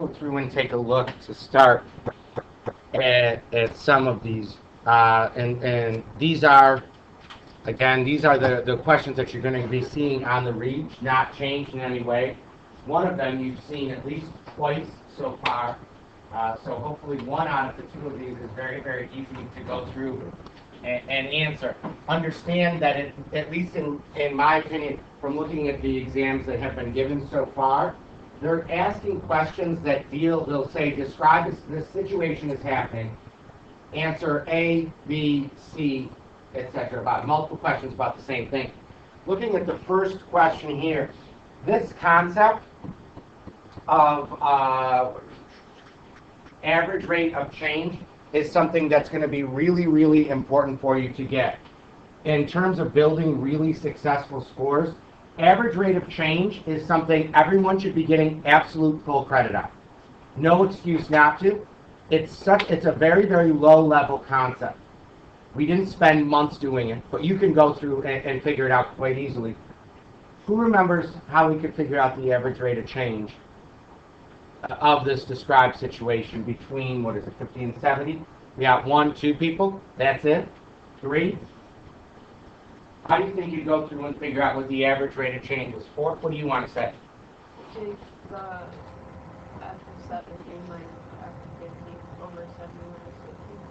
go through and take a look to start at some of these. And these are, again, these are the questions that you're going to be seeing on the read, not changed in any way. One of them you've seen at least twice so far. So hopefully one out of the two of these is very, very easy to go through and answer. Understand that, at least in my opinion, from looking at the exams that have been given so far, they're asking questions that they'll say, describe this situation is happening, answer A, B, C, etc. About multiple questions about the same thing. Looking at the first question here, this concept of average rate of change is something that's going to be really, really important for you to get. In terms of building really successful scores, average rate of change is something everyone should be getting absolute full credit on. No excuse not to. It's a very, very low level concept. We didn't spend months doing it, but you can go through and figure it out quite easily. Who remembers how we could figure out the average rate of change of this described situation between, 50 and 70? We got 1, 2 people. That's it. 3. How do you think you go through and figure out what the average rate of change was? 4. What do you want to say? Take the f of 70 minus f of 50 over 70 minus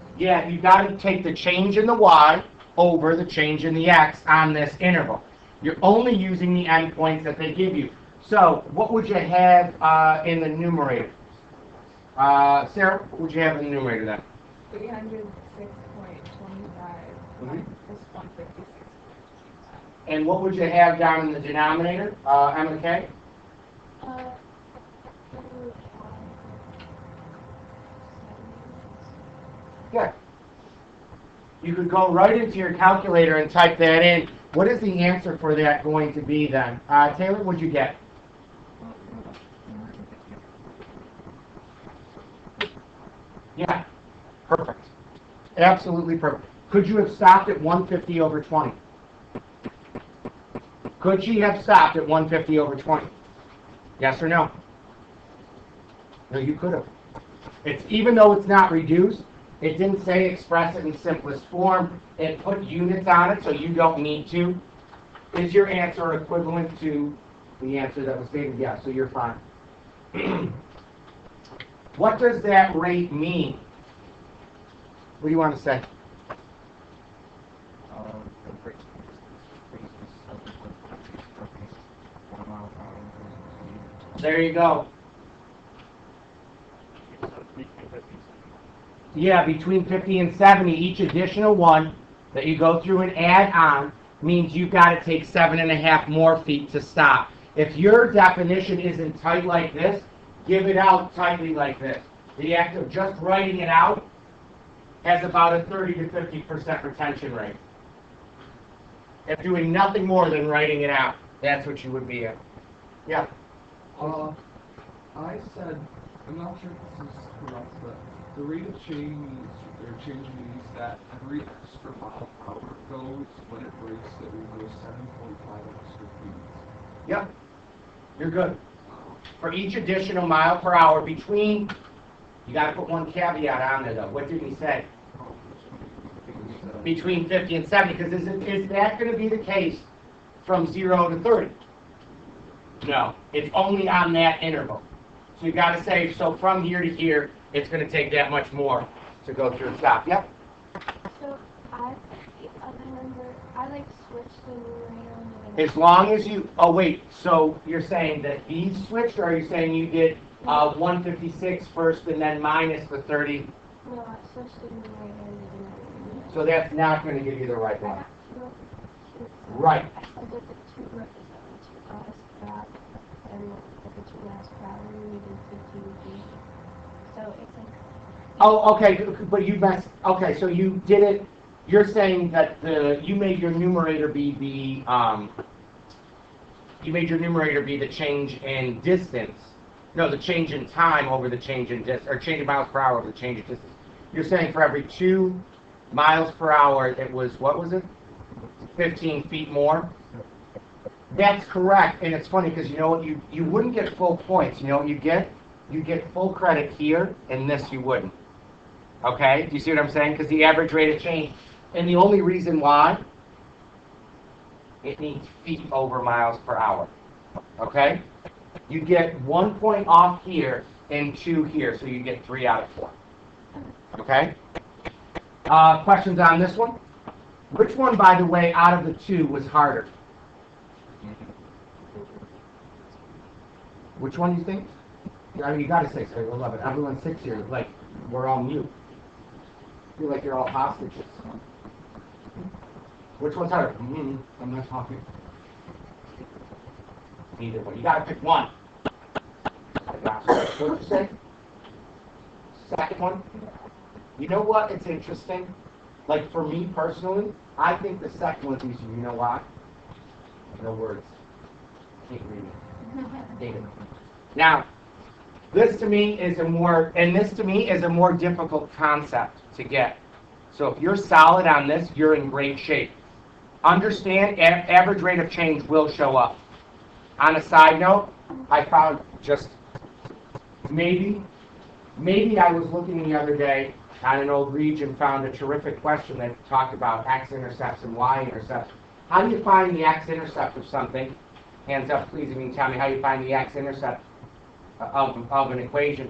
50. Yeah, you got to take the change in the y over the change in the x on this interval. You're only using the endpoints that they give you. So what would you have in the numerator? Sarah, what would you have in the numerator then? 306.25 minus 156. And what would you have down in the denominator, M and K? Good. You could go right into your calculator and type that in. What is the answer for that going to be then? Taylor, what'd you get? Yeah, perfect. Absolutely perfect. Could you have stopped at 150 over 20? Could she have stopped at 150 over 20? Yes or no? No, you could have. Even though it's not reduced, it didn't say express it in simplest form. It put units on it, so you don't need to. Is your answer equivalent to the answer that was stated? Yes, so you're fine. What does that rate mean? What do you want to say? There you go. Yeah, between 50 and 70, each additional one that you go through and add on means you've got to take 7.5 more feet to stop. If your definition isn't tight like this, give it out tightly like this. The act of just writing it out has about a 30 to 50% retention rate. If doing nothing more than writing it out, that's what you would be at. Yeah. I said, I'm not sure if this is correct, but the rate of change, or change means that every extra mile per hour goes when it breaks, it will go 7.5 extra feet. Yep. You're good. For each additional mile per hour between, you got to put one caveat on there though. What did he say? Between 50 and 70, because is that going to be the case from 0 to 30? No, it's only on that interval. So you got to say, so from here to here, it's going to take that much more to go through and stop. Yep. So I remember I switched the numerator and As long as you, oh wait, so you're saying that these switched, or are you saying you did 156 first and then minus the 30? No, I switched the numerator and the denominator. So that's not going to give you the right one. Right. I did the 2 represent 2 miles per hour, and the 2 miles per hour we did 15 feet. So it's like. Oh, okay, but you messed, okay, so you did it, you're saying that you made your numerator be the change in distance. No, the change in time over the change in distance, or change in miles per hour over the change in distance. You're saying for every 2 miles per hour, it was, what was it? 15 feet more? That's correct, and it's funny because you know what, you wouldn't get full points. You know what you get? you get full credit here, and this you wouldn't. Okay? Do you see what I'm saying? Because the average rate of change, and the only reason why, it needs feet over miles per hour. Okay? You get 1 point off here and 2 here, so you get 3 out of 4. Okay? Questions on this one? Which one, by the way, out of the 2 was harder? Which one do you think? I mean, you got to say so. We'll love it. Everyone sits here like we're all mute. I feel like you're all hostages. Which one's harder? I'm not talking. Either one. You got to pick one. What'd you say? Second one? You know what? It's interesting. Like for me personally, I think the second one's easier. You know why? No words. Can't read it. Hate it. Now, this to me is a more difficult concept to get. So if you're solid on this, you're in great shape. Understand, average rate of change will show up. On a side note, I found just maybe I was looking the other day on an old Reach and found a terrific question that talked about x-intercepts and y-intercepts. How do you find the x-intercept of something? Hands up, please, if you can tell me how you find the x-intercept of an equation.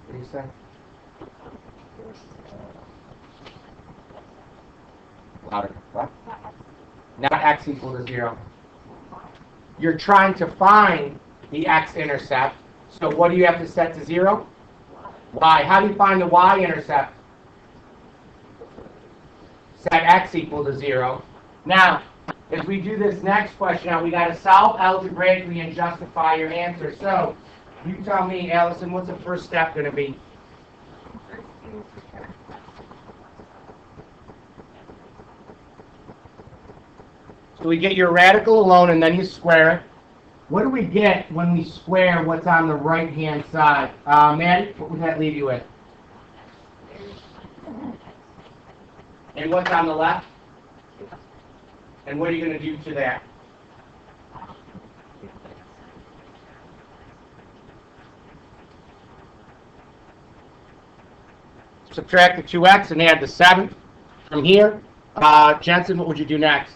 What do you say? Louder. What? Not x equal to 0. You're trying to find the x-intercept, so what do you have to set to 0? Y. How do you find the y-intercept? Set x equal to 0. Now, as we do this next question, now we got to solve algebraically and justify your answer. So, you tell me, Allison, what's the first step going to be? So we get your radical alone, and then you square it. What do we get when we square what's on the right-hand side? Maddie, what would that leave you with? And what's on the left? And what are you going to do to that? Subtract the 2x and add the 7 from here. Jensen, what would you do next?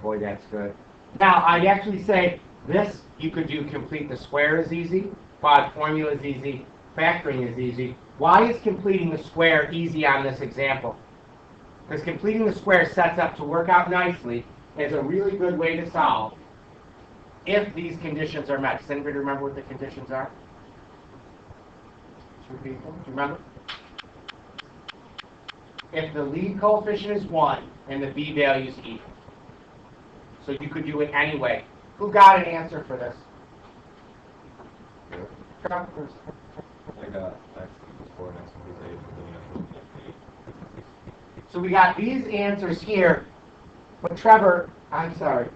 Boy, that's good. Now, I'd actually say this, you could do complete the square is easy, quad formula is easy, factoring is easy. Why is completing the square easy on this example? Because completing the square sets up to work out nicely as a really good way to solve if these conditions are met. Does anybody remember what the conditions are? 2 people, do you remember? If the lead coefficient is 1 and the b value is equal. So you could do it anyway. Who got an answer for this? So we got these answers here. But Trevor, I'm sorry.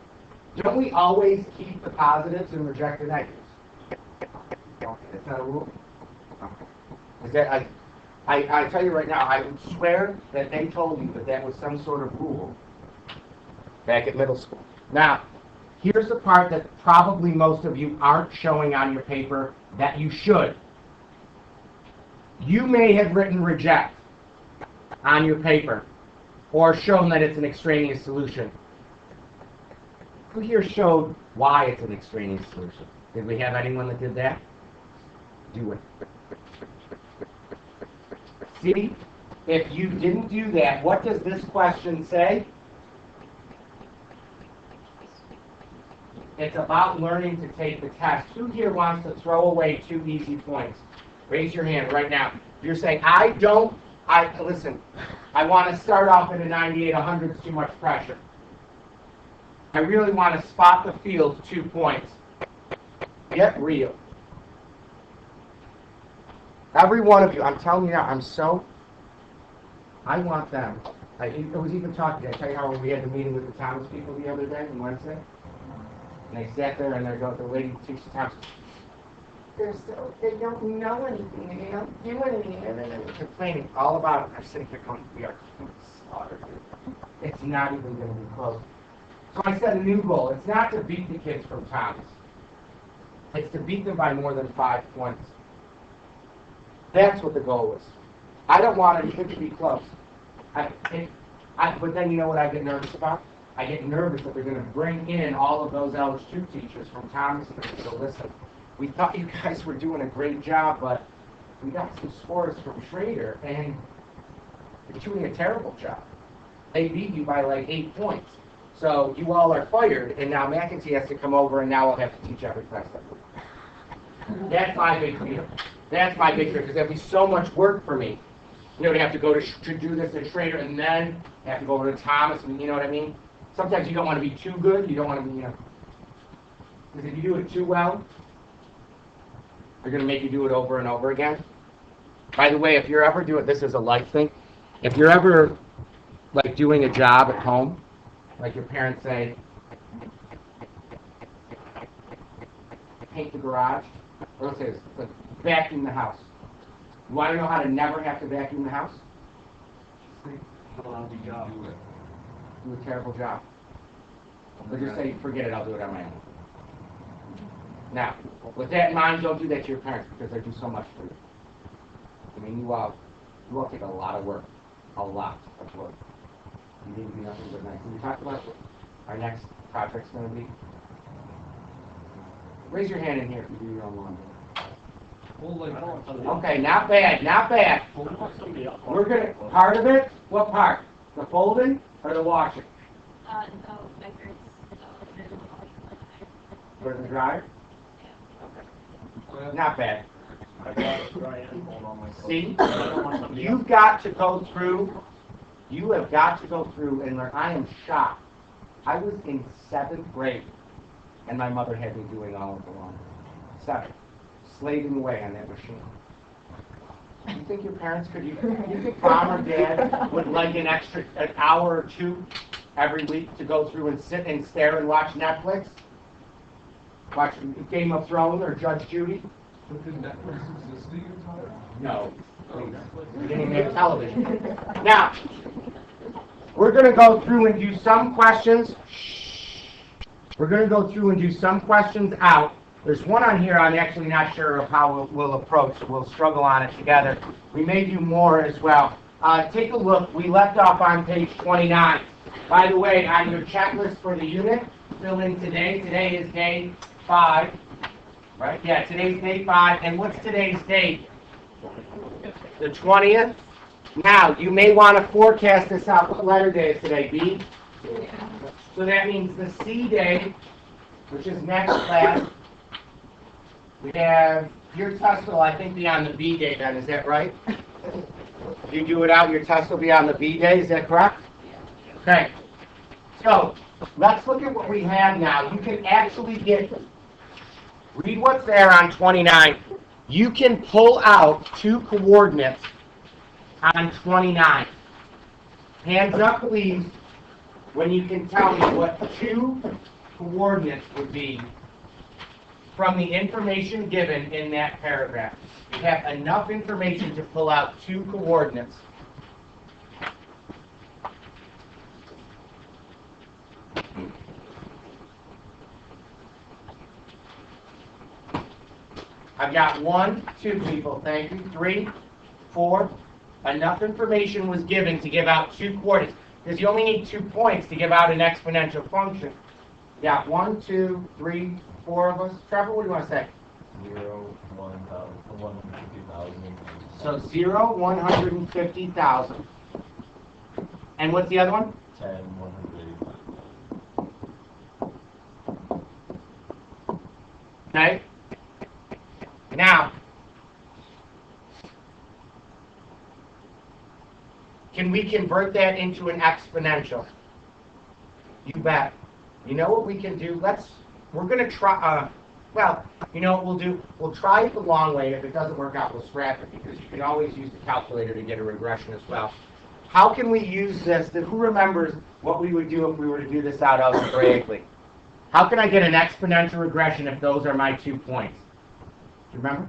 Don't we always keep the positives and reject the negatives? Is that a rule? Is that I tell you right now, I would swear that they told me that was some sort of rule back at middle school. Now, here's the part that probably most of you aren't showing on your paper that you should. You may have written reject on your paper or shown that it's an extraneous solution. Who here showed why it's an extraneous solution? Did we have anyone that did that? Do it. See, if you didn't do that, what does this question say? It's about learning to take the test. Who here wants to throw away 2 easy points? Raise your hand right now. If you're saying, listen, I want to start off at a 98, 100 is too much pressure. I really want to spot the field 2 points. Get real. Every one of you, I'm telling you now, I want them. I was even talking, did I tell you how when we had the meeting with the Thomas people the other day on Wednesday? And they sat there and the lady teaches Thomas, they don't know anything, and they don't do anything, and then they're complaining all about it. I'm sitting here going, we are slaughtered. It's not even going to be close. So I set a new goal. It's not to beat the kids from Thomas. It's to beat them by more than 5 points. That's what the goal is. I don't want anything to be close. But then you know what I get nervous about? I get nervous that they're going to bring in all of those LH2 teachers from Thomas and they're going to listen. We thought you guys were doing a great job, but we got some scores from Schrader, and you're doing a terrible job. They beat you by like 8 points. So you all are fired, and now McEntee has to come over, and now I'll have to teach every class. That's my big fear. That's my big fear, because that'd be so much work for me. You know, to have to go to do this at Schrader, and then have to go over to Thomas, and you know what I mean? Sometimes you don't want to be too good. You don't want to be, because if you do it too well, they're going to make you do it over and over again. By the way, if you're ever doing, this is a life thing, if you're ever like doing a job at home, like your parents say, paint the garage, or let's say this, like vacuum the house. You want to know how to never have to vacuum the house? Do a terrible job. Or just say, forget it, I'll do it on my own. Now, with that in mind, don't do that to your parents because they do so much for you. I mean, you all take a lot of work. A lot of work. You need to be nothing but nice. Can we talk about what our next project's going to be? Raise your hand in here if you do your own laundry. Okay, not bad, not bad. We're going to, part of it, what part? The folding or the washing? For the dryer? Not bad. See, you've got to go through, you have got to go through and learn. I am shocked. I was in 7th grade, and my mother had me doing all of the laundry. 7th. Slaving away on that machine. You think your parents could, you think mom or dad would like an hour or 2 every week to go through and sit and stare and watch Netflix? Watch Game of Thrones or Judge Judy? But did Netflix exist at your time? No. We didn't even have television. Now, we're going to go through and do some questions. We're going to go through and do some questions out. There's one on here I'm actually not sure of how we'll approach. We'll struggle on it together. We may do more as well. Take a look. We left off on page 29. By the way, on your checklist for the unit, fill in today. Today is day 5. Right? Yeah, today's day 5. And what's today's date? The 20th. Now, you may want to forecast this out. What letter day is today? B? So that means the C day, which is next class. We have your test will, I think, be on the B day then. Is that right? You do it out, your test will be on the B day. Is that correct? Okay. So, let's look at what we have now. You can actually read what's there on 29. You can pull out 2 coordinates on 29. Hands up, please, when you can tell me what 2 coordinates would be from the information given in that paragraph. You have enough information to pull out 2 coordinates. I've got 1, 2 people, thank you, 3, 4. Enough information was given to give out 2 coordinates, because you only need 2 points to give out an exponential function. You got 1, 2, 3, 4 of us. Trevor, what do you want to say? 0, 150,000. So 0, 150,000. And what's the other one? 10, 185. Okay. Now, can we convert that into an exponential? You bet. You know what we can do? We're going to try, well, you know what we'll do? We'll try it the long way. If it doesn't work out, we'll scrap it because you can always use the calculator to get a regression as well. How can we use this? Who remembers what we would do if we were to do this out algebraically? How can I get an exponential regression if those are my 2 points? you remember?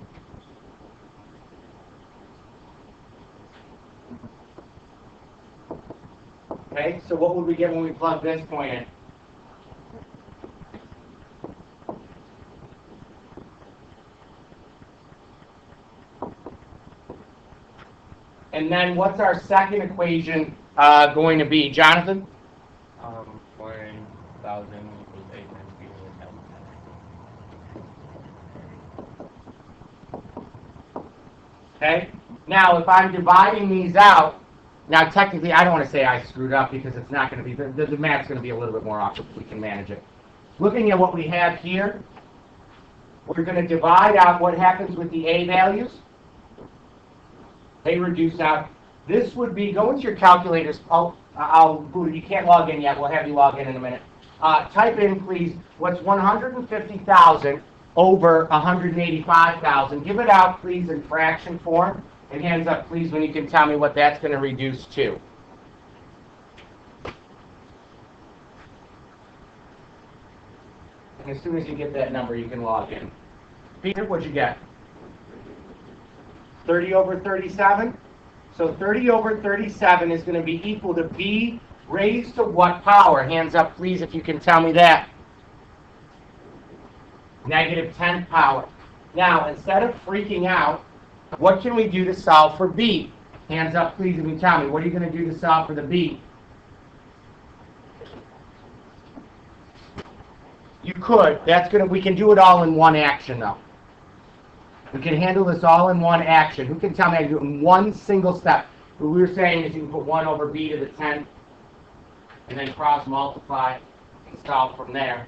Okay, so what would we get when we plug this point in? And then what's our second equation going to be, Jonathan? 1,000 equals 8 times b over 10. Okay? Now, if I'm dividing these out, now technically I don't want to say I screwed up because it's not going to be, the math's going to be a little bit more awkward. We can manage it. Looking at what we have here, we're going to divide out what happens with the a values. They reduce out. This would be, go into your calculators. You can't log in yet. We'll have you log in a minute. Type in, please, what's 150,000 over 185,000. Give it out, please, in fraction form. And hands up, please, when you can tell me what that's going to reduce to. And as soon as you get that number, you can log in. Peter, what'd you get? 30 over 37? So 30 over 37 is going to be equal to b raised to what power? Hands up, please, if you can tell me that. Negative 10th power. Now, instead of freaking out, what can we do to solve for b? Hands up, please, if you tell me. What are you going to do to solve for the b? You could. We can do it all in one action, though. We can handle this all in one action. Who can tell me how to do it in one single step? What we were saying is you can put 1 over b to the 10th and then cross multiply and solve from there.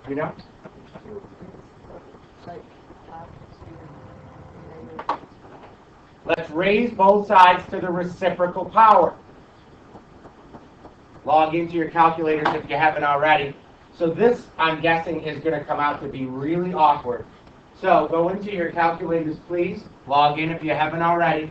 You know? Let's raise both sides to the reciprocal power. Log into your calculators if you haven't already. So this, I'm guessing, is going to come out to be really awkward. So go into your calculators, please. Log in if you haven't already.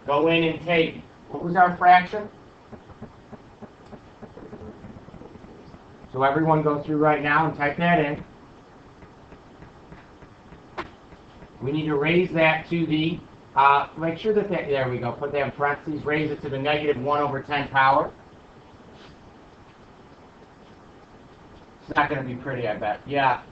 Go in and take, what was our fraction? So everyone go through right now and type that in. We need to raise that to the, make sure that, there we go, put that in parentheses, raise it to the negative 1 over 10 power. It's not going to be pretty, I bet. Yeah,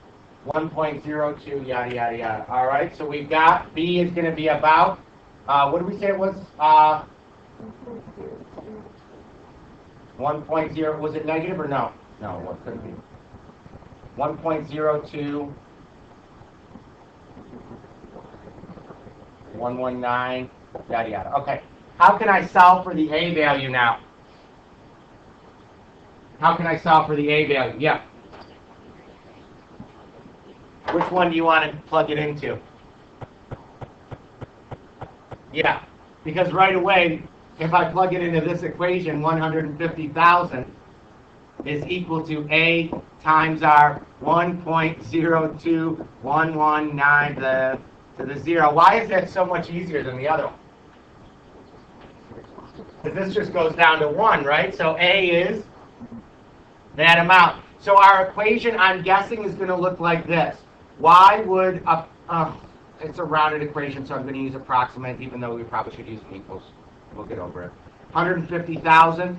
1.02, yada, yada, yada. All right, so we've got, b is going to be about, what did we say it was? 1.0, was it negative or no? No, what could it be? 1.02. 119, yada yada. Okay, how can I solve for the a value now? How can I solve for the a value? Yeah. Which one do you want to plug it into? Yeah, because right away, if I plug it into this equation, 150,000 is equal to a times our 1.02119 to the 0. Why is that so much easier than the other one? Because this just goes down to 1, right? So a is that amount. So our equation, I'm guessing, is going to look like this. Why would it's a rounded equation, so I'm going to use approximate, even though we probably should use equals. We'll get over it. 150,000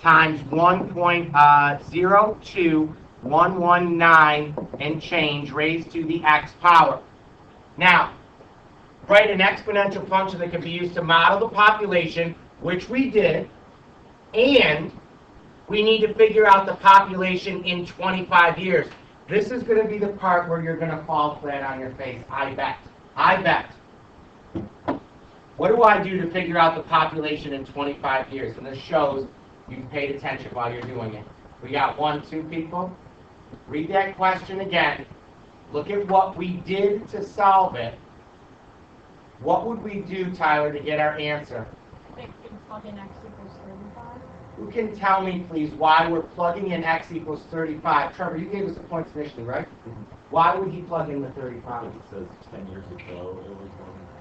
times 1.02119 and change raised to the x power. Now, write an exponential function that can be used to model the population, which we did, and we need to figure out the population in 25 years. This is going to be the part where you're going to fall flat on your face, I bet. I bet. What do I do to figure out the population in 25 years? And this shows you paid attention while you're doing it. We got 1, 2 people. Read that question again. Look at what we did to solve it. What would we do, Tyler, to get our answer? I think we can plug in x equals 35. Who can tell me, please, why we're plugging in x equals 35? Trevor, you gave us the points initially, right? Mm-hmm. Why would he plug in the 35? It says 10 years ago it was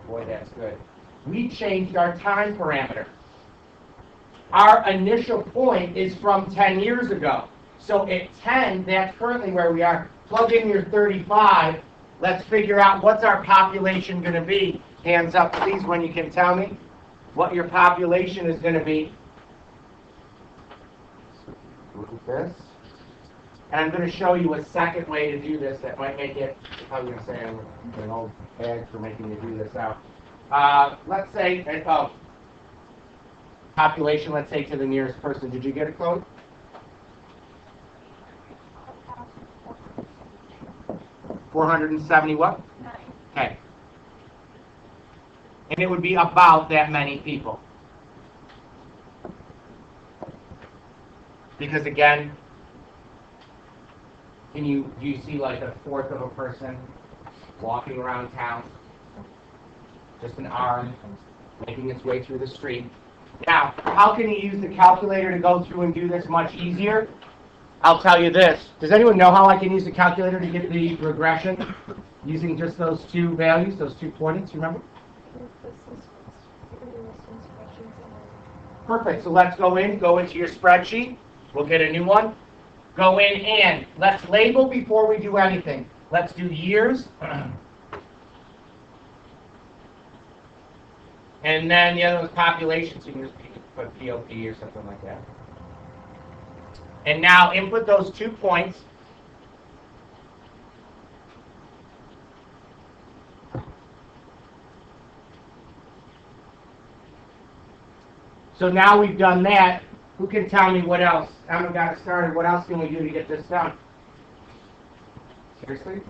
Boy, that's good. We changed our time parameter. our initial point is from 10 years ago. So at 10, that's currently where we are. Plug in your 35. Let's figure out what's our population going to be. Hands up, please, when you can tell me what your population is going to be. Look at this. And I'm going to show you a second way to do this that might make it, I was going to say I'm an old bag for making you do this out. Let's say, population, let's say to the nearest person. Did you get it, Chloe? $470 what? Okay. And it would be about that many people. Because again, do you see like a fourth of a person walking around town? Just an arm making its way through the street. Now, how can you use the calculator to go through and do this much easier? I'll tell you this. Does anyone know how I can use the calculator to get the regression using just those two values, those 2 coordinates, remember? Perfect. So let's go into your spreadsheet. We'll get a new one. Go in and let's label before we do anything. Let's do years. And then the other was population, so you can just put POP or something like that. And now input those 2 points. So now we've done that. Who can tell me what else? Emma got it started. What else can we do to get this done? Seriously?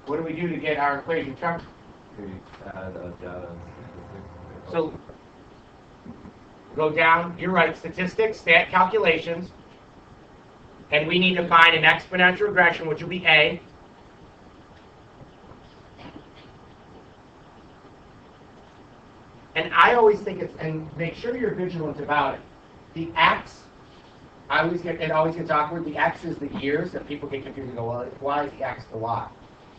What do we do to get our equation, Chuck? So go down, you're right, statistics, stat calculations, and we need to find an exponential regression, which will be A. And I always think it's, and make sure you're vigilant about it. The X, it always gets awkward. The X is the years, and people get confused and go, well, why is the X the Y?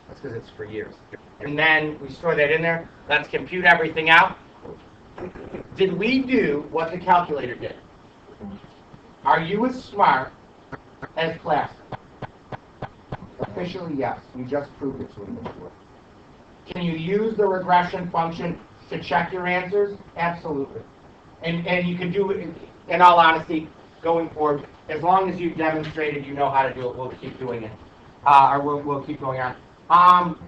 That's because it's for years. And then we store that in there. Let's compute everything out. Did we do what the calculator did? Are you as smart as class? Officially, yes. You just proved it to me. Can you use the regression function to check your answers? Absolutely. And you can do it, in all honesty, going forward. As long as you've demonstrated you know how to do it, we'll keep doing it. Or we'll keep going on.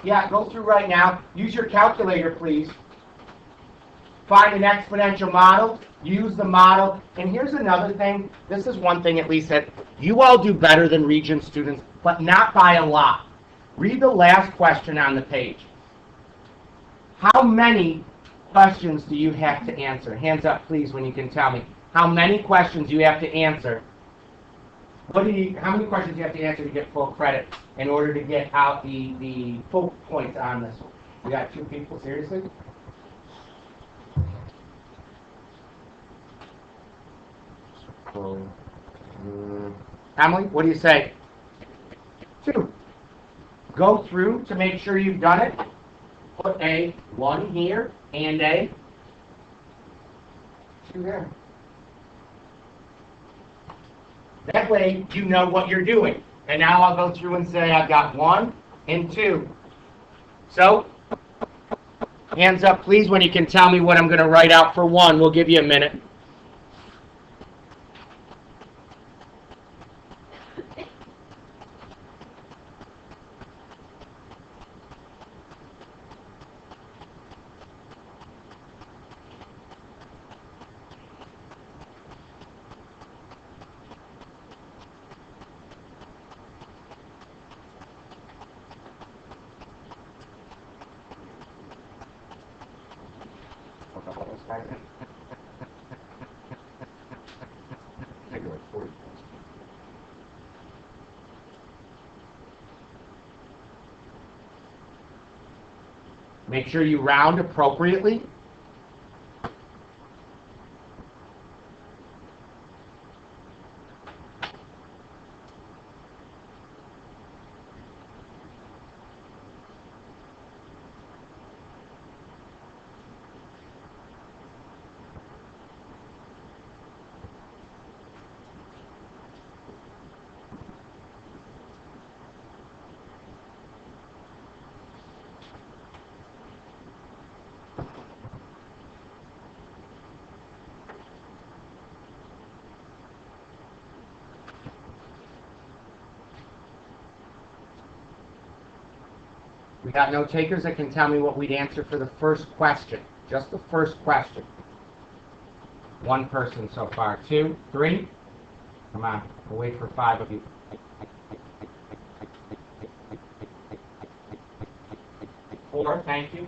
Yeah, go through right now. Use your calculator, please. Find an exponential model. Use the model. And here's another thing. This is one thing, at least, that you all do better than Regent students, but not by a lot. Read the last question on the page. How many questions do you have to answer? Hands up, please, when you can tell me. How many questions do you have to answer? How many questions do you have to answer to get full credit in order to get out the full points on this one? We got 2 people, seriously? Emily, what do you say? 2. Go through to make sure you've done it. Put a 1 here and a 2 there. That way you know what you're doing. And now I'll go through and say I've got 1 and 2. So, hands up please when you can tell me what I'm going to write out for 1. We'll give you a minute. Make sure you round appropriately. We got note takers that can tell me what we'd answer for the first question. Just the first question. One person so far. 2, 3. Come on. We'll wait for 5 of you. Four, thank you.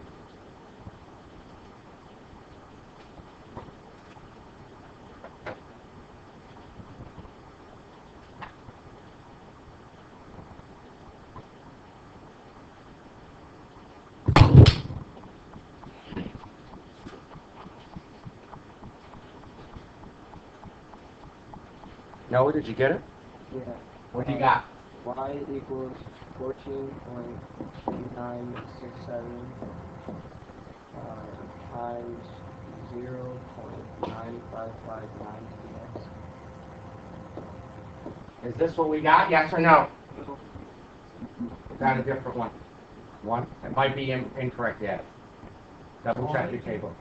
Noah, did you get it? Yeah. What do you got? Y equals 14.3967 times 0.9559 dx. Is this what we got? Yes or no? Got a different one. One? It might be incorrect yet. Double check your table.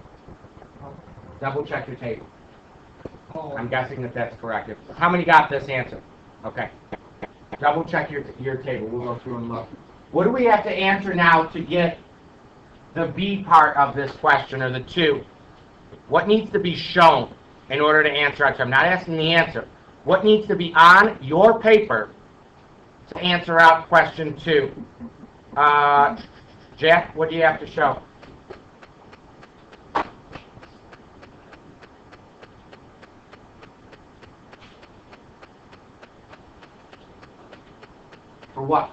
Double check your table. I'm guessing that that's correct. How many got this answer? Okay. Double check your table. We'll go through and look. What do we have to answer now to get the B part of this question, or the 2? What needs to be shown in order to answer it? I'm not asking the answer. What needs to be on your paper to answer out question 2? Jack, what do you have to show? For what?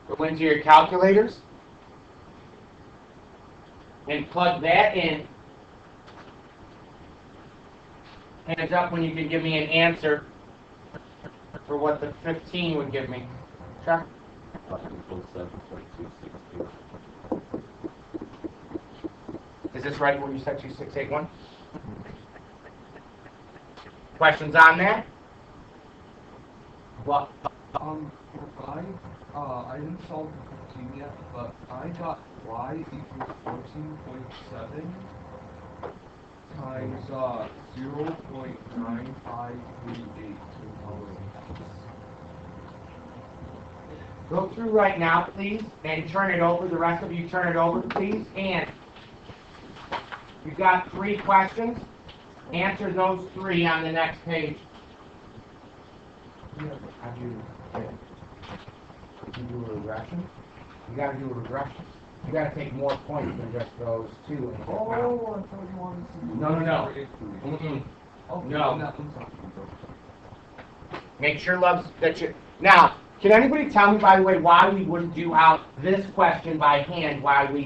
Go into your calculators and plug that in. Hands up when you can give me an answer for what the 15 would give me. Chuck? Is this right what you said, 2681? Questions on that? What? I didn't solve the 15 yet, but I got y equals 14.7 times 0.9538. Go through right now, please, and turn it over. The rest of you turn it over, please. And you've got 3 questions. Answer those 3 on the next page. How do you do a regression? You got to do a regression. You got to take more points than just those 2. And I thought you wanted to do No. No. Make sure loves that you. Now, can anybody tell me, by the way, why we wouldn't do out this question by hand? Why we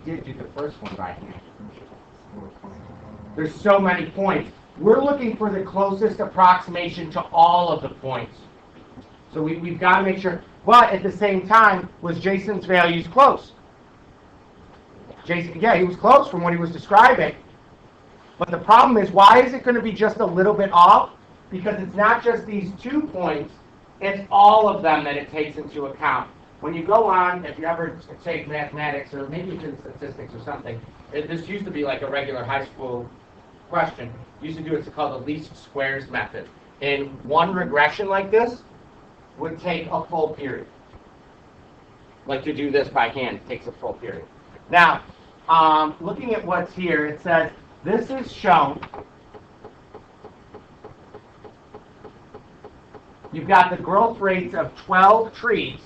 did do the first one by hand? There's so many points. We're looking for the closest approximation to all of the points. So we've got to make sure. But at the same time, was Jason's values close? Jason, yeah, he was close from what he was describing. But the problem is, why is it going to be just a little bit off? Because it's not just these 2 points, it's all of them that it takes into account. When you go on, if you ever take mathematics, or maybe even statistics or something, this used to be like a regular high school question. You used to do what's called the least squares method. And one regression like this would take a full period. Like to do this by hand, it takes a full period. Now, looking at what's here, it says, this is shown. You've got the growth rates of 12 trees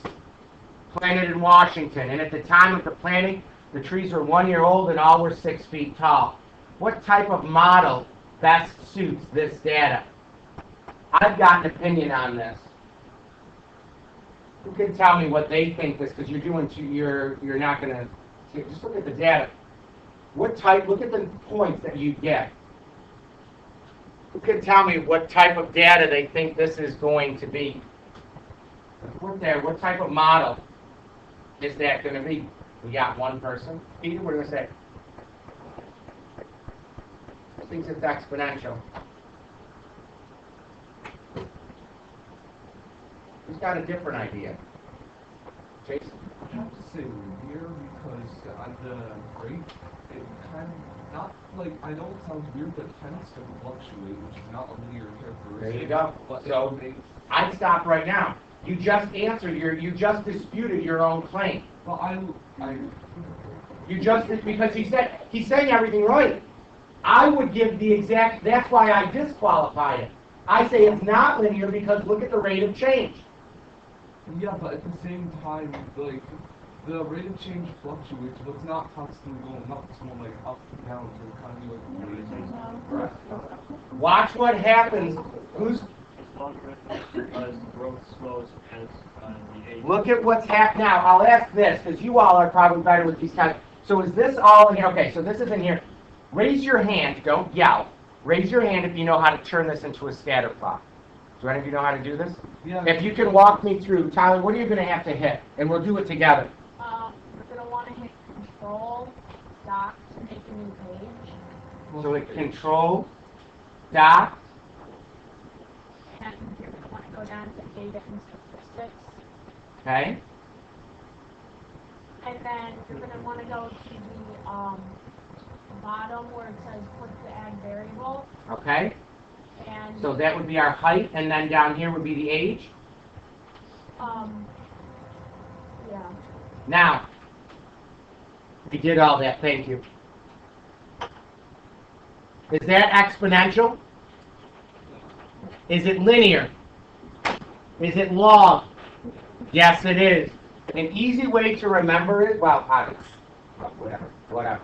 planted in Washington. And at the time of the planting, the trees were 1 year old and all were 6 feet tall. What type of model best suits this data? I've got an opinion on this. Who can tell me what they think this, because you're not going to, just look at the data. What type, look at the points that you get. Who can tell me what type of data they think this is going to be? What type of model is that going to be? We got one person. Peter, what are you going to say? I think it's exponential. Who's got a different idea? Jason? have to say linear because the rate, it kind of, not like, I know it sounds weird, but it tends to fluctuate, which is not a linear characteristic. There you go. But So, it makes, I'd stop right now. You just answered you just disputed your own claim. but I, You just, because he's saying everything right. I would give the exact, that's why I disqualify it. I say it's not linear because look at the rate of change. yeah, but at the same time, like, the rate of change fluctuates, but it's not constantly going up, it's going like up and down, so it kind of be like wavy. Watch what happens. It's logarithmic because growth slows as the age. Look at what's happening now. I'll ask this, because you all are probably better with these kinds. So is this all in here? Okay, so this is in here. Raise your hand. Don't yell. Raise your hand if you know how to turn this into a scatter plot. Do any of you know how to do this? Yeah. If you can walk me through, Tyler, what are you going to have to hit? And we'll do it together. You're going to want to hit control, dot, to make a new page. So hit control, dot, And you're going to want to go down to data and statistics. okay? And then you're going to want to go to the bottom where it says click to add variable. Okay? And So that would be our height, and then down here would be the age. yeah. Now, we did all that, thank you. Is that exponential? Is it linear? Is it log? Yes, it is. An easy way to remember it, well, whatever.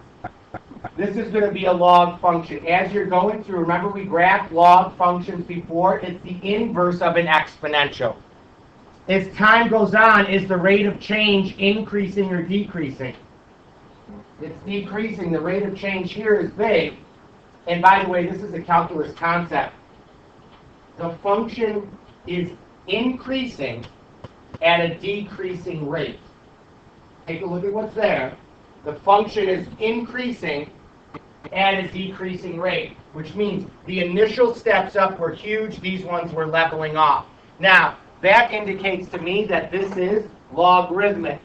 This is going to be a log function. As you're going through, remember we graphed log functions before? It's the inverse of an exponential. As time goes on, is the rate of change increasing or decreasing? It's decreasing. The rate of change here is big. And by the way, this is a calculus concept. The function is increasing at a decreasing rate. Take a look at what's there. The function is increasing at a decreasing rate, which means the initial steps up were huge, these ones were leveling off. Now, that indicates to me that this is logarithmic.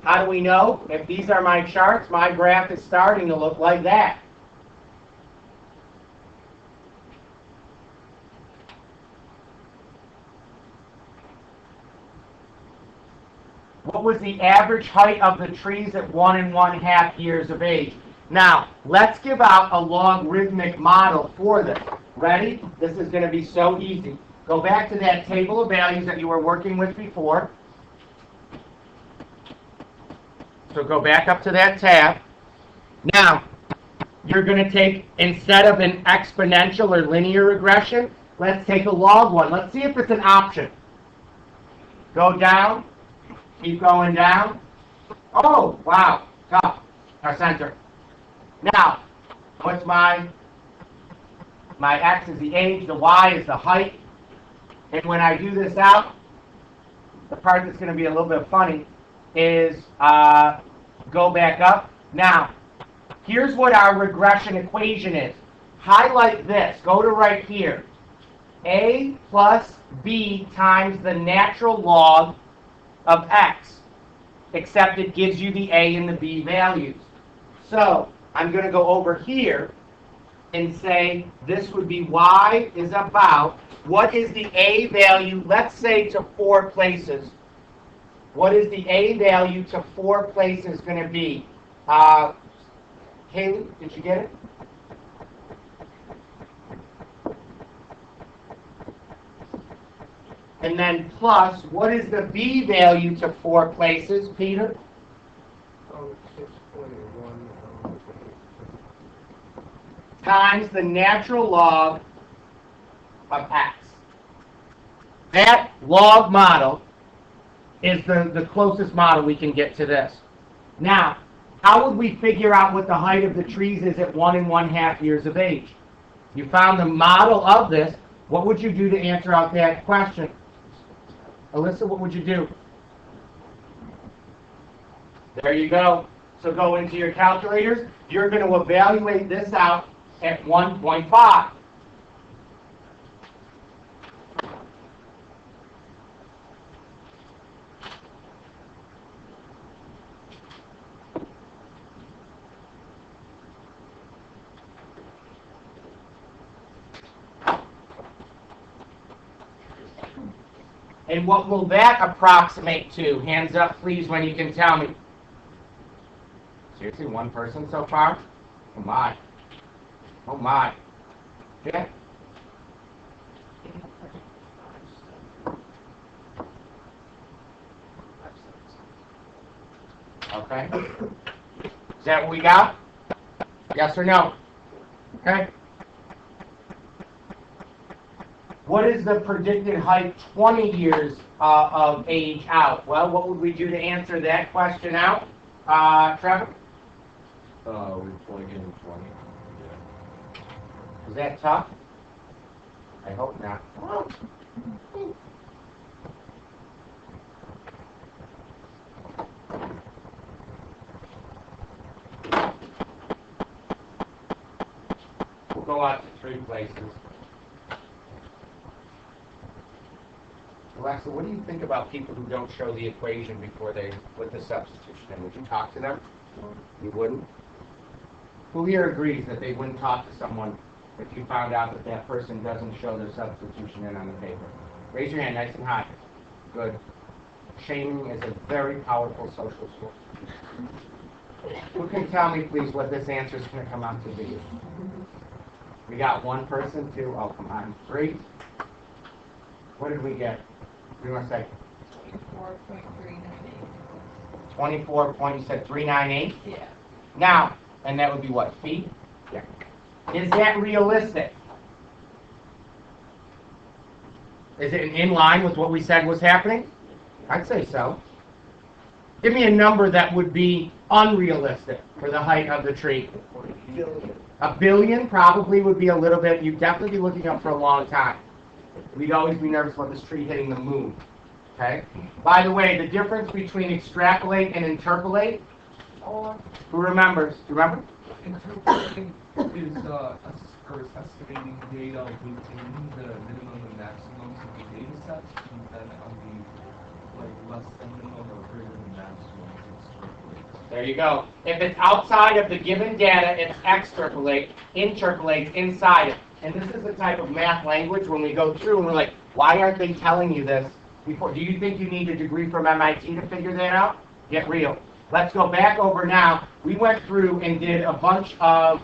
How do we know? If these are my charts, my graph is starting to look like that. What was the average height of the trees at 1 1/2 years of age? Now, let's give out a logarithmic model for this. Ready? This is going to be so easy. Go back to that table of values that you were working with before. So go back up to that tab. Now, you're going to take, instead of an exponential or linear regression, let's take a log one. Let's see if it's an option. Go down. Keep going down. Oh, wow. Top. Our center. Now, what's my X is the age, the Y is the height. And when I do this out, the part that's going to be a little bit funny is go back up. Now, here's what our regression equation is. Highlight this. Go to right here. A plus B times the natural log of X, except it gives you the A and the B values. So I'm going to go over here and say this would be Y is about, what is the A value, let's say to 4 places. What is the A value to 4 places going to be? Haley, did you get it? And then plus, what is the B value to 4 places, Peter? 6.1. Times the natural log of X. That log model is the closest model we can get to this. Now, how would we figure out what the height of the trees is at 1 1/2 years of age? You found the model of this. What would you do to answer out that question? Alyssa, what would you do? There you go. So go into your calculators. You're going to evaluate this out at 1.5. And what will that approximate to? Hands up, please, when you can tell me. Seriously, one person so far? Oh my. Oh my. Yeah. Okay. Is that what we got? Yes or no? Okay. What is the predicted height 20 years of age out? Well, what would we do to answer that question out? Trevor? We plug in 20. Is that tough? I hope not. We'll go out to 3 places. Alexa, what do you think about people who don't show the equation before they put the substitution in? Would you talk to them? You wouldn't? Who here agrees that they wouldn't talk to someone if you found out that that person doesn't show their substitution in on the paper? Raise your hand nice and high. Good. Shaming is a very powerful social tool. Who can tell me, please, what this answer is going to come out to be? We got 1 person, 2, oh, come on, 3. What did we get? What do you want to say? 24.398. 24 point, you said 398? Yeah. Now, and that would be what, feet? Yeah. Is that realistic? Is it in line with what we said was happening? I'd say so. Give me a number that would be unrealistic for the height of the tree. A billion probably would be a little bit, you'd definitely be looking up for a long time. We'd always be nervous about this tree hitting the moon. Okay? By the way, the difference between extrapolate and interpolate, who remembers? Do you remember? Interpolating is estimating data within the minimum and maximums of the data sets, and then on the less than minimum or greater than maximum, it's extrapolate. There you go. If it's outside of the given data, it's extrapolate, interpolates inside it. And this is the type of math language when we go through and we're like, why aren't they telling you this before? Do you think you need a degree from MIT to figure that out? Get real. Let's go back over now. We went through and did a bunch of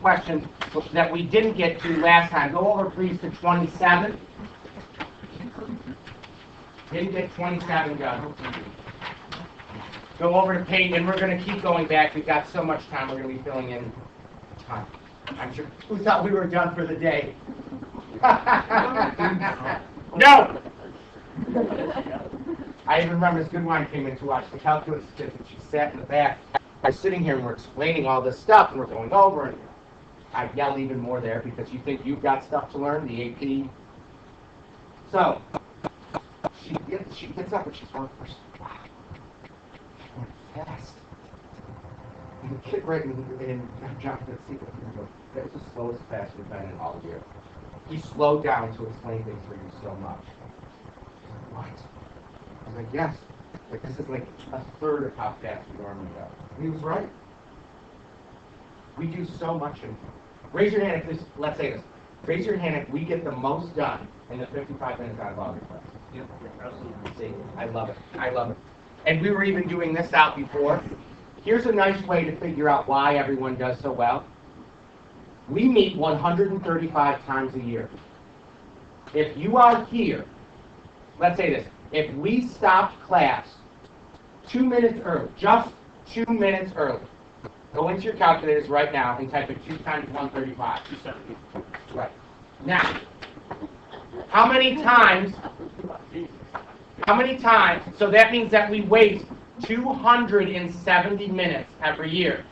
questions that we didn't get to last time. Go over, please, to 27. Didn't get 27 done. Go over to page, and we're going to keep going back. We've got so much time. We're going to be filling in time. I'm sure. Who thought we were done for the day? No! I even remember this good one came in to watch the calculus kids, and she sat in the back. I was sitting here, and we're explaining all this stuff, and we're going over, and I yell even more there because you think you've got stuff to learn, the AP. So, she gets up, and she's going, wow, she went fast. And the kid right in Jonathan's seat, that was the slowest pass we've been in all year. He slowed down to explain things for you so much. What? I was like, yes. Like, this is like a third of how fast we normally go. And he was right. We do so much. Raise your hand if this, let's say this. Raise your hand if we get the most done in the 55 minutes out of all your classes. Yep, absolutely. See, I love it. I love it. And we were even doing this out before. Here's a nice way to figure out why everyone does so well. We meet 135 times a year. If you are here, let's say this, if we stopped class 2 minutes early, just 2 minutes early, go into your calculators right now and type in 2 times 135. 270. Right. Now, how many times, so that means that we waste 270 minutes every year.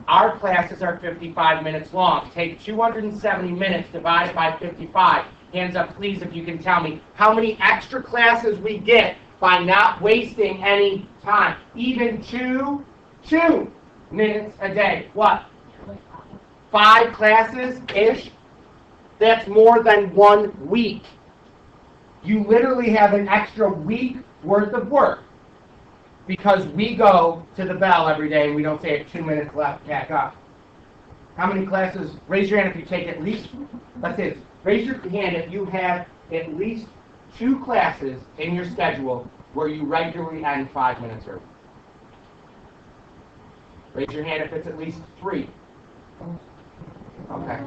Our classes are 55 minutes long. Take 270 minutes divided by 55. Hands up, please, if you can tell me how many extra classes we get by not wasting any time. Even two minutes a day. What? 5 classes-ish? That's more than 1 week. You literally have an extra week worth of work because we go to the bell every day and we don't say 2 minutes left, back up. How many classes? Raise your hand if you take at least, let's say this. Raise your hand if you have at least 2 classes in your schedule where you regularly end 5 minutes early? Raise your hand if it's at least 3. Okay.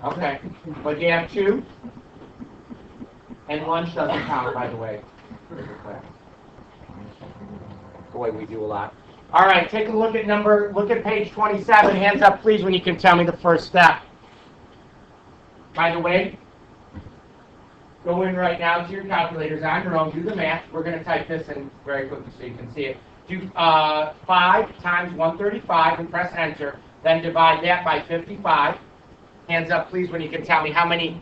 Okay. But you have 2? And lunch doesn't count, by the way. Boy, we do a lot. All right, take a look at page 27. Hands up, please, when you can tell me the first step. By the way, go in right now to your calculators on your own. Do the math. We're going to type this in very quickly so you can see it. Do 5 times 135 and press enter. Then divide that by 55. Hands up, please, when you can tell me how many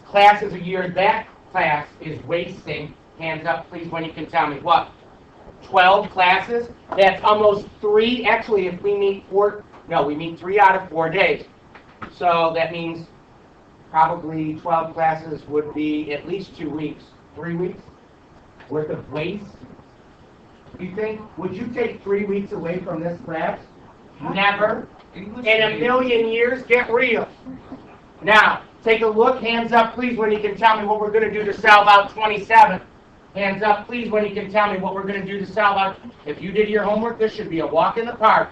classes a year that class is wasting. Hands up, please, when you can tell me what? 12 classes? That's almost 3. Actually, if we meet 4, no, we meet 3 out of 4 days. So that means probably 12 classes would be at least 2 weeks, 3 weeks worth of waste. You think? Would you take 3 weeks away from this class? Never. English In a million years, get real. Now, take a look. Hands up, please, when you can tell me what we're going to do to solve out 27. Hands up, please, when you can tell me what we're going to do to solve out. If you did your homework, this should be a walk in the park.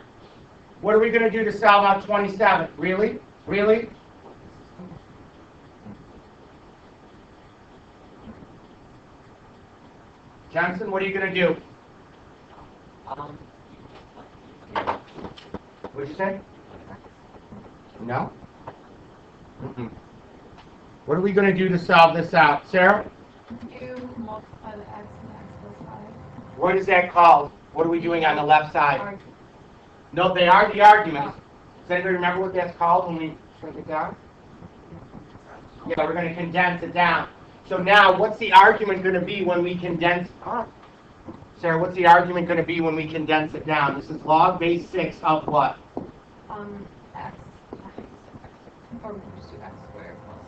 What are we going to do to solve out 27? Really? Really? Johnson, what are you going to do? What'd you say? No? Mm-mm. What are we going to do to solve this out? Sarah? You multiply the x and x plus 5. What is that called? What are we doing on the left side? No, they are the arguments. Does anybody remember what that's called when we shrink it down? Yeah, we're going to condense it down. So now, what's the argument going to be when we condense? Sarah, what's the argument going to be when we condense it down? This is log base 6 of what? X times, or we can just do x squared plus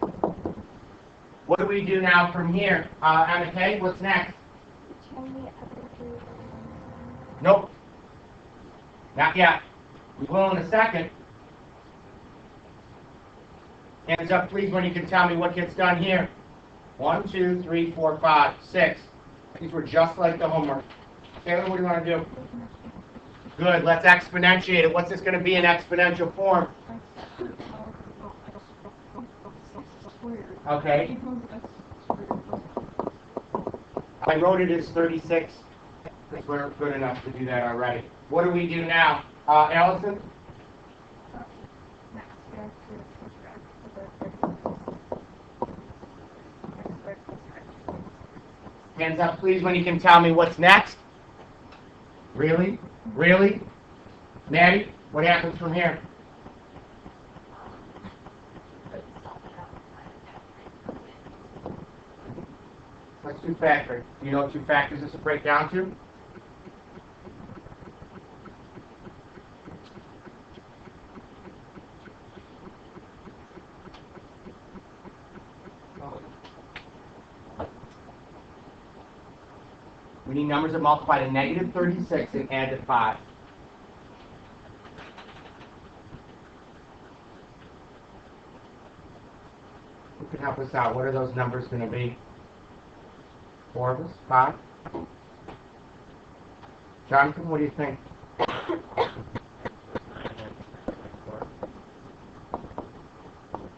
5x. What do we do now from here? Emma K, what's next? Can we ever do Nope. Not yet. We will in a second. Hands up, please, when you can tell me what gets done here. 1, 2, 3, 4, 5, 6. These were just like the homework. Taylor, what do you want to do? Good, let's exponentiate it. What's this going to be in exponential form? Okay. I wrote it as 36. We're good enough to do that already. What do we do now? Allison? Hands up, please, when you can tell me what's next. Really? Really? Maddie, what happens from here? Let's do factoring. Do you know what 2 factors this will break down to? We need numbers that multiply to negative 36 and add to 5. Who can help us out? What are those numbers going to be? 4 of us? 5? Jonathan, what do you think?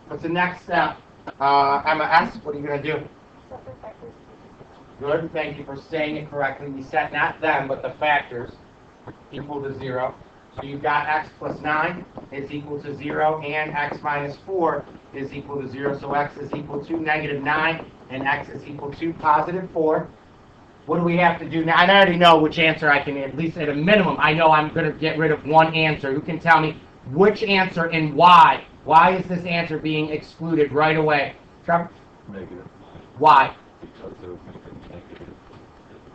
What's the next step? Emma S., what are you going to do? Good, thank you for saying it correctly. We set not them, but the factors equal to 0. So you've got x plus 9 is equal to 0, and x minus 4 is equal to 0. So x is equal to negative 9, and x is equal to positive 4. What do we have to do now? I already know which answer I can, at least at a minimum, I know I'm going to get rid of one answer. Who can tell me which answer and why? Why is this answer being excluded right away? Trevor? Negative. Why? Because of negative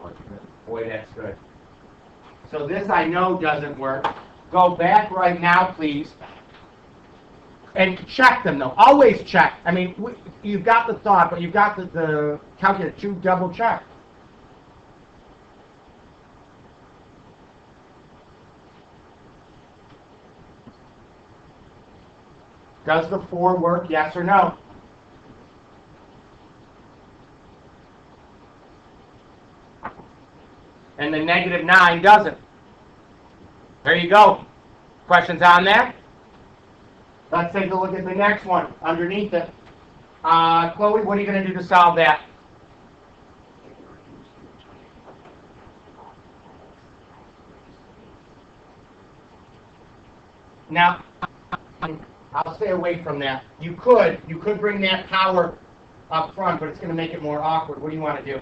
argument. Boy, that's good. So this I know doesn't work. Go back right now, please, and check them, though. Always check. I mean, you've got the thought, but you've got the calculator to double check. Does the 4 work, yes or no? And the -9 doesn't. There you go. Questions on that? Let's take a look at the next one underneath it. Chloe, what are you going to do to solve that? Now, I'll stay away from that. You could bring that power up front, but it's going to make it more awkward. What do you want to do?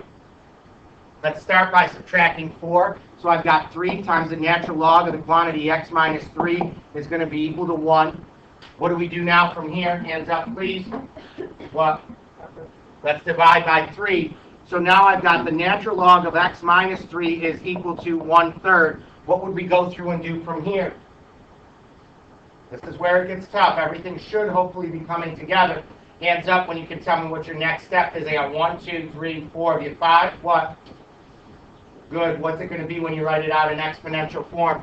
Let's start by subtracting 4. So I've got 3 times the natural log of the quantity x minus 3 is going to be equal to 1. What do we do now from here? Hands up, please. What? Let's divide by 3. So now I've got the natural log of x minus 3 is equal to 1/3. What would we go through and do from here? This is where it gets tough. Everything should hopefully be coming together. Hands up when you can tell me what your next step is. I got 1, 2, 3, 4. Have you 5? What? Good. What's it going to be when you write it out in exponential form?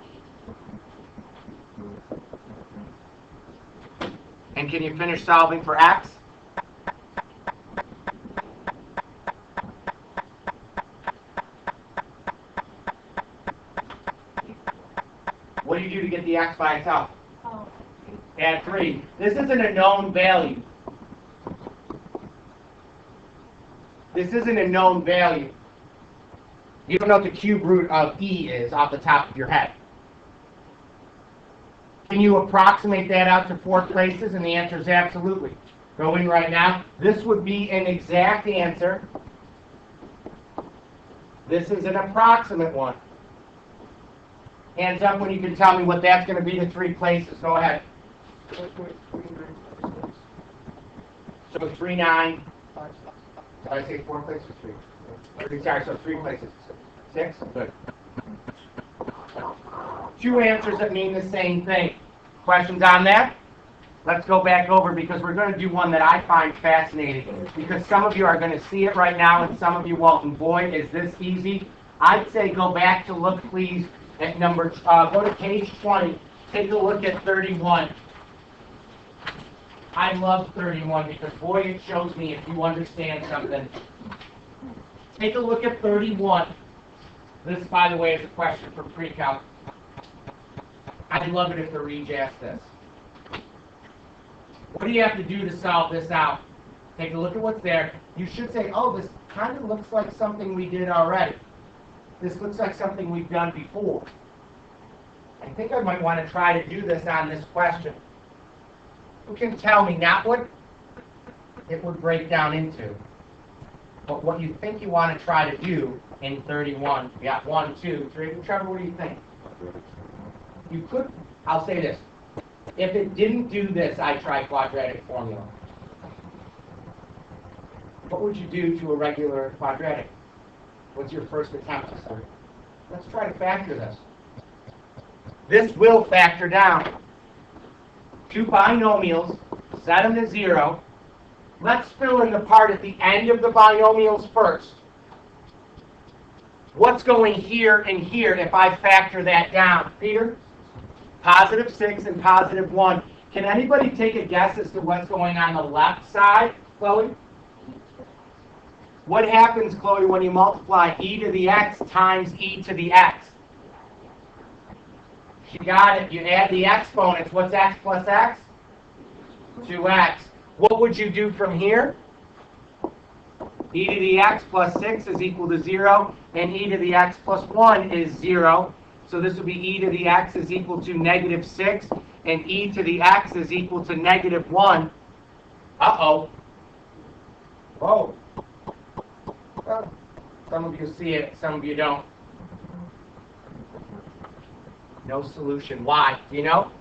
And can you finish solving for x? What do you do to get the x by itself? Oh, Add 3. This isn't a known value. This isn't a known value. You don't know what the cube root of e is off the top of your head. Can you approximate that out to 4 places? And the answer is absolutely. Go in right now. This would be an exact answer. This is an approximate one. Hands up when you can tell me what that's going to be to 3 places. Go ahead. So 3, 9. Did I say 4 places or 3? Sorry, so 3 places. 6? Good. 2 answers that mean the same thing. Questions on that? Let's go back over because we're going to do one that I find fascinating because some of you are going to see it right now and some of you won't. And boy, is this easy. I'd say go back to look, please, at go to page 20. Take a look at 31. I love 31 because, boy, it shows me if you understand something. Take a look at 31. This, by the way, is a question for pre-calc. I'd love it if the Reg asked this. What do you have to do to solve this out? Take a look at what's there. You should say, oh, this kind of looks like something we did already. This looks like something we've done before. I think I might want to try to do this on this question. Who can tell me not what it would break down into, but what you think you want to try to do in 31. You got 1, 2, 3. Trevor, what do you think? You could, I'll say this. If it didn't do this, I try quadratic formula. What would you do to a regular quadratic? What's your first attempt to start? Let's try to factor this. This will factor down. 2 binomials, set them to 0. Let's fill in the part at the end of the binomials first. What's going here and here if I factor that down? Peter? +6 and +1. Can anybody take a guess as to what's going on the left side, Chloe? What happens, Chloe, when you multiply e to the x times e to the x? You got it. You add the exponents. What's x plus x? 2x. What would you do from here? E to the x plus 6 is equal to 0, and e to the x plus 1 is 0. So this would be e to the x is equal to -6, and e to the x is equal to -1. Uh-oh. Whoa. Well, some of you see it, some of you don't. No solution. Why? Do you know?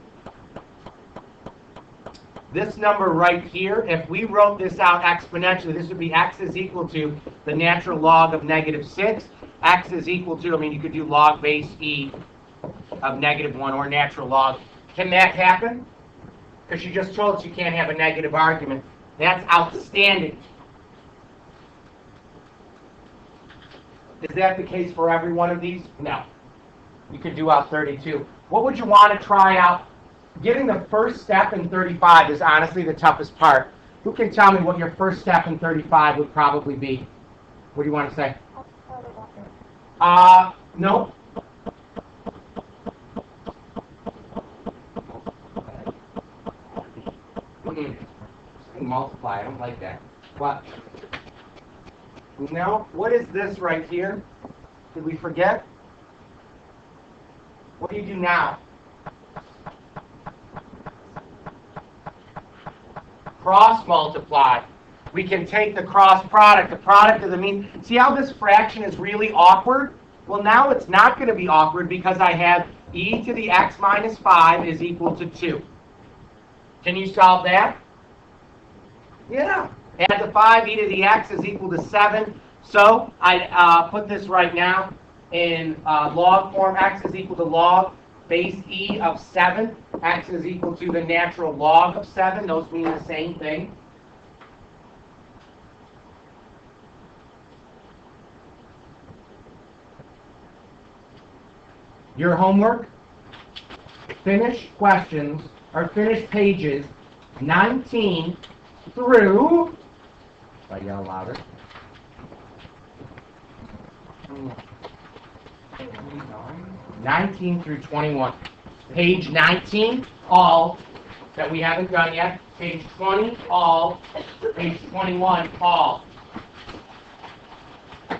This number right here, if we wrote this out exponentially, this would be x is equal to the natural log of -6. X is equal to, I mean, you could do log base e of -1 or natural log. Can that happen? Because you just told us you can't have a negative argument. That's outstanding. Is that the case for every one of these? No. You could do out 32. What would you want to try out getting the first step in 35 is honestly the toughest part. Who can tell me what your first step in 35 would probably be? What do you want to say? No. Multiply, I don't like that. What? No, what is this right here? Did we forget? What do you do now? Cross multiply. We can take the cross product, the product of the mean. See how this fraction is really awkward? Well, now it's not going to be awkward because I have e to the x minus 5 is equal to 2. Can you solve that? Yeah. Add the 5, e to the x is equal to 7. So I put this right now in log form. X is equal to log base e of 7. X is equal to the natural log of 7. Those mean the same thing. Your homework, finish questions, or finish pages 19 through, if I yell louder, 19 through 21. Page 19, all that we haven't done yet. Page 20, all. Page 21, all.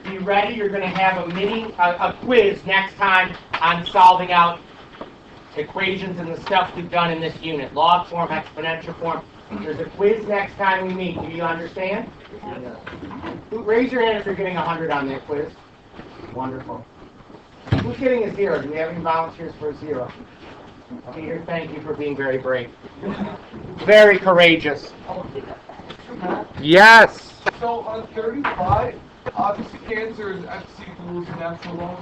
Be ready, you're going to have a quiz next time on solving out equations and the stuff we've done in this unit. Log form, exponential form. There's a quiz next time we meet. Do you understand? Raise your hand if you're getting 100 on that quiz. Wonderful. Who's getting a 0? Do we have any volunteers for a 0? Peter, thank you for being very brave. Very courageous. Yes. So on 35, obviously the answer is x equals natural log